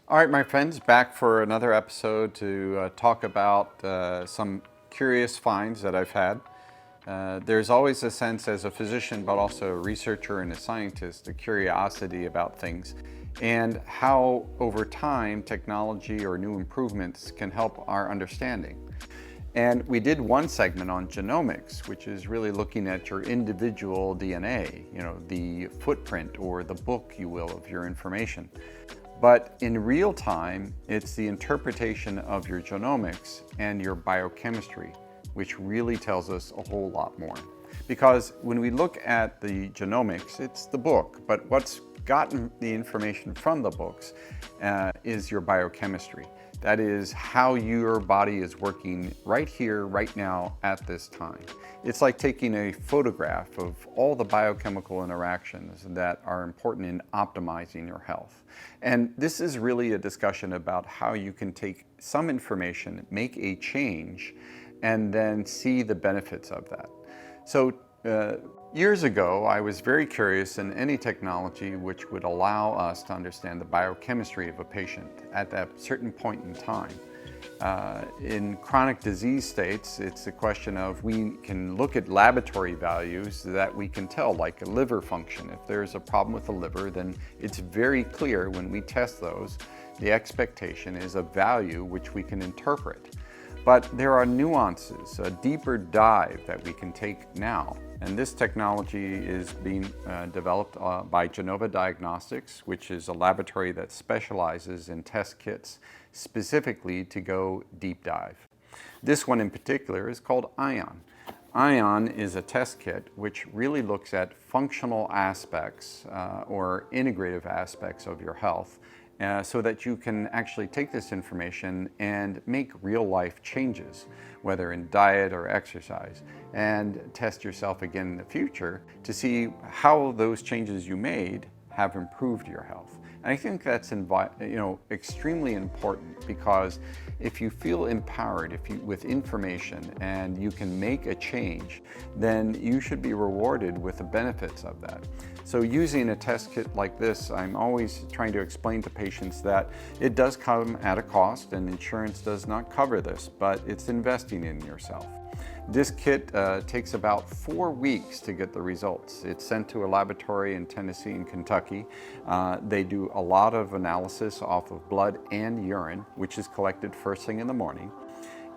All right, my friends, back for another episode to talk about some curious finds that I've had. There's always a sense as a physician, but also a researcher and a scientist, a curiosity about things and how over time technology or new improvements can help our understanding. And we did one segment on genomics, which is really looking at your individual DNA, the footprint or the book, you will, of your information. But in real time, it's the interpretation of your genomics and your biochemistry, which really tells us a whole lot more. Because when we look at the genomics, it's the book, but what's gotten the information from the books is your biochemistry. That is how your body is working right here, right now, at this time. It's like taking a photograph of all the biochemical interactions that are important in optimizing your health. And this is really a discussion about how you can take some information, make a change, and then see the benefits of that. So years ago, I was very curious in any technology which would allow us to understand the biochemistry of a patient at that certain point in time. In chronic disease states, it's a question of we can look at laboratory values that we can tell, like a liver function. If there's a problem with the liver, then it's very clear when we test those, the expectation is a value which we can interpret. But there are nuances, a deeper dive that we can take now. And this technology is being developed by Genova Diagnostics, which is a laboratory that specializes in test kits specifically to go deep dive. This one in particular is called ION. ION is a test kit which really looks at functional aspects or integrative aspects of your health so that you can actually take this information and make real life changes, whether in diet or exercise, and test yourself again in the future to see how those changes you made have improved your health. And I think that's extremely important, because if you feel empowered with information and you can make a change, then you should be rewarded with the benefits of that. So using a test kit like this, I'm always trying to explain to patients that it does come at a cost and insurance does not cover this, but it's investing in yourself. This kit takes about 4 weeks to get the results. It's sent to a laboratory in Tennessee and Kentucky. They do a lot of analysis off of blood and urine, which is collected first thing in the morning.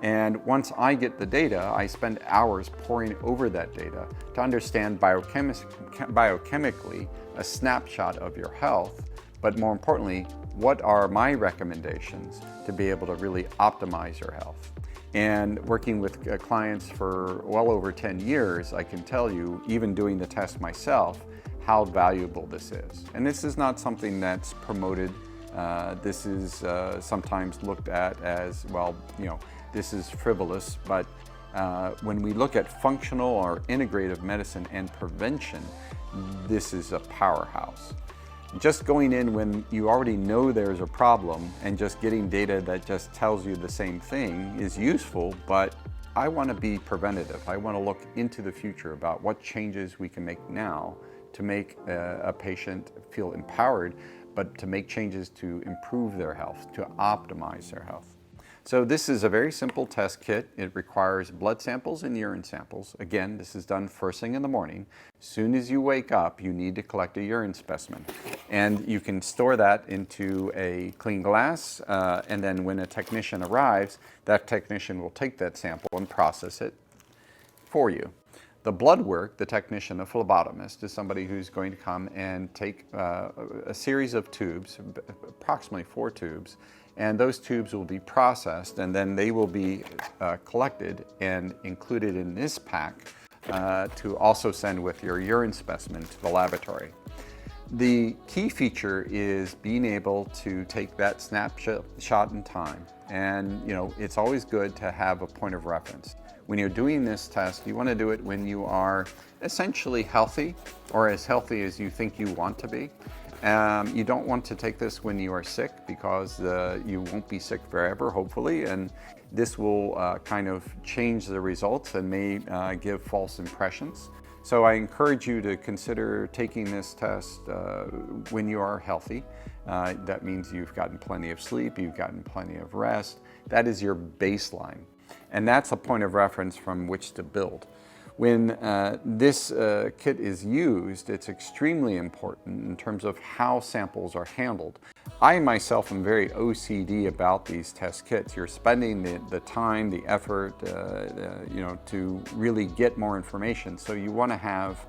And once I get the data, I spend hours poring over that data to understand biochemically a snapshot of your health, but more importantly, what are my recommendations to be able to really optimize your health. And working with clients for well over 10 years, I can tell you, even doing the test myself, how valuable this is. And this is not something that's promoted. This is sometimes looked at as, well, this is frivolous, but when we look at functional or integrative medicine and prevention, this is a powerhouse. Just going in when you already know there's a problem and just getting data that just tells you the same thing is useful, but I want to be preventative. I want to look into the future about what changes we can make now to make a patient feel empowered, but to make changes to improve their health, to optimize their health. So this is a very simple test kit. It requires blood samples and urine samples. Again, this is done first thing in the morning. As soon as you wake up, you need to collect a urine specimen. And you can store that into a clean glass, and then when a technician arrives, that technician will take that sample and process it for you. The blood work, the technician, a phlebotomist, is somebody who's going to come and take a series of tubes, approximately 4 tubes, and those tubes will be processed, and then they will be collected and included in this pack to also send with your urine specimen to the laboratory. The key feature is being able to take that snapshot in time, and it's always good to have a point of reference. When you're doing this test, you want to do it when you are essentially healthy, or as healthy as you think you want to be. You don't want to take this when you are sick, because you won't be sick forever, hopefully, and this will kind of change the results and may give false impressions. So I encourage you to consider taking this test when you are healthy. That means you've gotten plenty of sleep, you've gotten plenty of rest. That is your baseline. And that's a point of reference from which to build. When this kit is used, it's extremely important in terms of how samples are handled. I myself am very OCD about these test kits. You're spending the time, the effort, to really get more information. So you want to have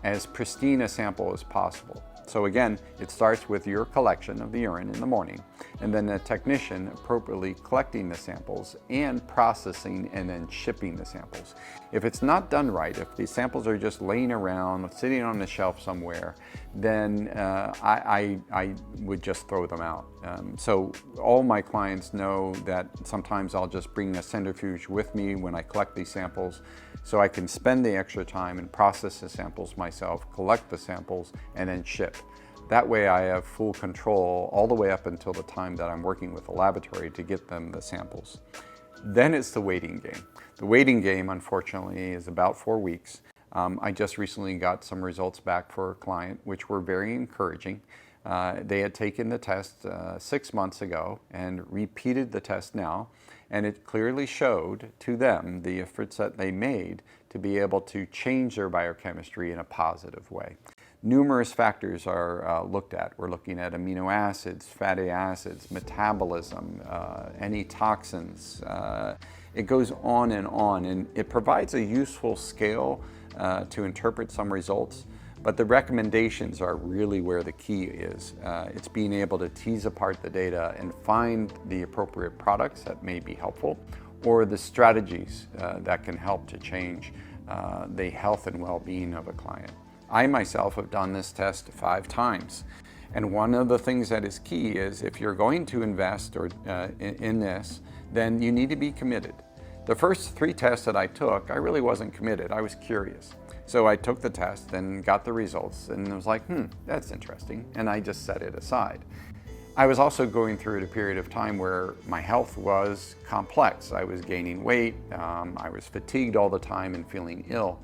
as pristine a sample as possible. So again, it starts with your collection of the urine in the morning, and then the technician appropriately collecting the samples and processing and then shipping the samples. If it's not done right, if the samples are just laying around, sitting on the shelf somewhere, then I would just throw them out. So all my clients know that sometimes I'll just bring a centrifuge with me when I collect these samples, so I can spend the extra time and process the samples myself, collect the samples, and then ship. That way I have full control all the way up until the time that I'm working with the laboratory to get them the samples. Then it's the waiting game. The waiting game, unfortunately, is about 4 weeks. I just recently got some results back for a client, which were very encouraging. They had taken the test 6 months ago and repeated the test now, and it clearly showed to them the efforts that they made to be able to change their biochemistry in a positive way. Numerous factors are looked at. We're looking at amino acids, fatty acids, metabolism, any toxins. It goes on, and it provides a useful scale to interpret some results. But the recommendations are really where the key is. It's being able to tease apart the data and find the appropriate products that may be helpful, or the strategies that can help to change the health and well-being of a client. I myself have done this test 5 times. And one of the things that is key is if you're going to invest in this, then you need to be committed. The first 3 tests that I took, I really wasn't committed. I was curious. So I took the test and got the results, and I was like, that's interesting, and I just set it aside. I was also going through a period of time where my health was complex. I was gaining weight, I was fatigued all the time and feeling ill.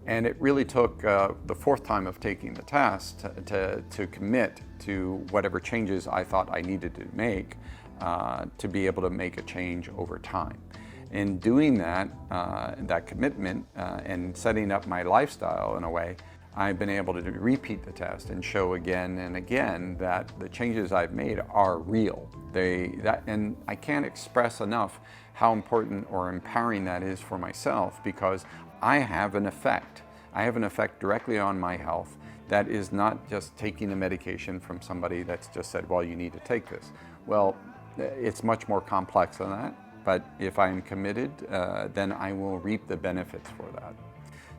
And it really took the 4th time of taking the test to commit to whatever changes I thought I needed to make to be able to make a change over time. In doing that, that commitment and setting up my lifestyle in a way, I've been able to repeat the test and show again and again that the changes I've made are real. And I can't express enough how important or empowering that is for myself, because I have an effect. I have an effect directly on my health that is not just taking a medication from somebody that's just said, well, you need to take this. Well, it's much more complex than that. But if I'm committed, then I will reap the benefits for that.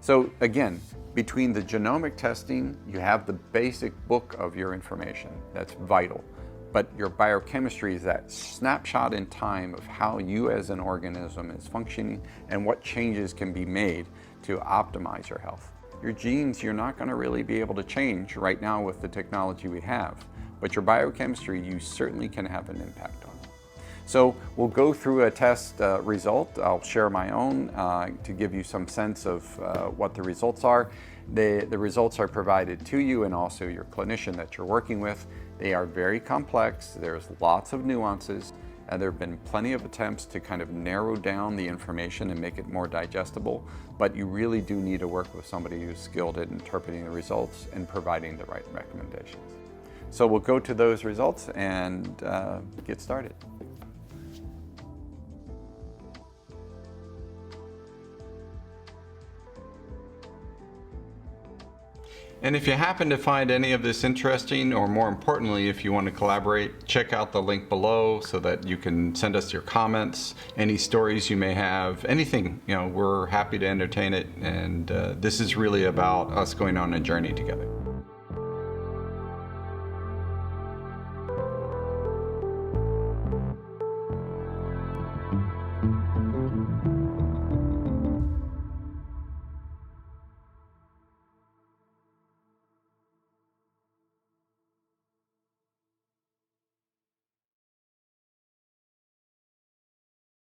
So again, between the genomic testing, you have the basic book of your information. That's vital. But your biochemistry is that snapshot in time of how you as an organism is functioning and what changes can be made to optimize your health. Your genes, you're not going to really be able to change right now with the technology we have. But your biochemistry, you certainly can have an impact on. So we'll go through a test result. I'll share my own to give you some sense of what the results are. The results are provided to you and also your clinician that you're working with. They are very complex. There's lots of nuances. There have been plenty of attempts to kind of narrow down the information and make it more digestible, but you really do need to work with somebody who's skilled at interpreting the results and providing the right recommendations. So we'll go to those results and get started. And if you happen to find any of this interesting, or more importantly, if you want to collaborate, check out the link below so that you can send us your comments, any stories you may have, anything, we're happy to entertain it. And this is really about us going on a journey together.